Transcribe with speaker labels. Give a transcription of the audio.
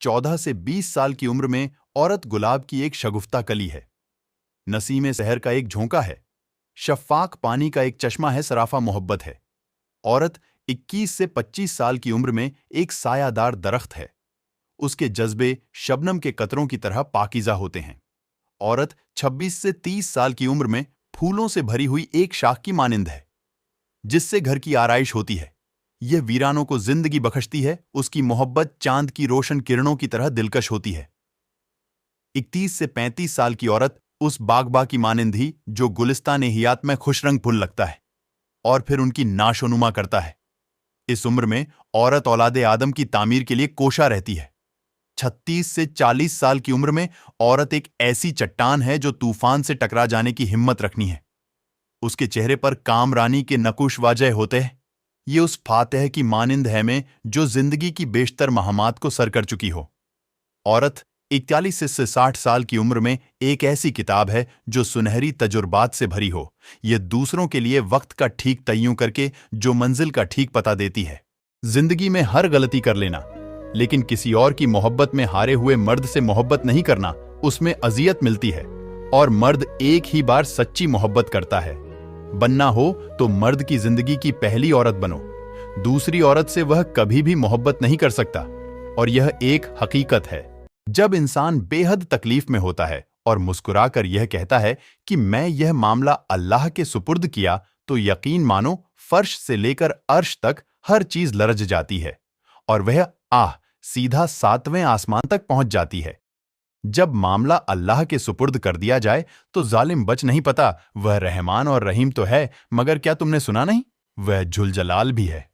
Speaker 1: 14 से 20 साल की उम्र में औरत गुलाब की एक शगुफ्ता कली है, नसीम सहर का एक झोंका है, शफ़ाक पानी का एक चश्मा है, सराफा मोहब्बत है। औरत 21 से 25 साल की उम्र में एक सायादार दरख्त है, उसके जज्बे शबनम के कतरों की तरह पाकीज़ा होते हैं। औरत 26 से 30 साल की उम्र में फूलों से भरी हुई एक शाख की मानिंद है, जिससे घर की आराइश होती है। यह वीरानों को जिंदगी बख्शती है, उसकी मोहब्बत चांद की रोशन किरणों की तरह दिलकश होती है। 31 से 35 साल की औरत उस बागबा की मानिंद ही जो गुलिस्तान हियात में खुशरंग फूल लगता है और फिर उनकी नाशोनुमा करता है। इस उम्र में औरत औलादे आदम की तामीर के लिए कोशा रहती है। 36 से 40 साल की उम्र में औरत एक ऐसी चट्टान है जो तूफान से टकरा जाने की हिम्मत रखनी है। उसके चेहरे पर कामरानी के नकुश वाजह होते हैं। ये उस फातेह की मानिंद है में जो जिंदगी की बेशतर महामात को सर कर चुकी हो। औरत 41 से 60 साल की उम्र में एक ऐसी किताब है जो सुनहरी तजुर्बात से भरी हो। यह दूसरों के लिए वक्त का ठीक तय्युं करके जो मंजिल का ठीक पता देती है। जिंदगी में हर गलती कर लेना, लेकिन किसी और की मोहब्बत में हारे हुए मर्द से मोहब्बत नहीं करना, उसमें अजियत मिलती है। और मर्द एक ही बार सच्ची मोहब्बत करता है। बनना हो तो मर्द की जिंदगी की पहली औरत बनो। दूसरी औरत से वह कभी भी मोहब्बत नहीं कर सकता, और यह एक हकीकत है। जब इंसान बेहद तकलीफ में होता है और मुस्कुराकर यह कहता है कि मैं यह मामला अल्लाह के सुपुर्द किया, तो यकीन मानो फर्श से लेकर अर्श तक हर चीज लरज जाती है और वह सीधा 7वें आसमान तक पहुंच जाती है। जब मामला अल्लाह के सुपुर्द कर दिया जाए तो जालिम बच नहीं पता। वह रहमान और रहीम तो है, मगर क्या तुमने सुना नहीं, वह जुल जलाल भी है।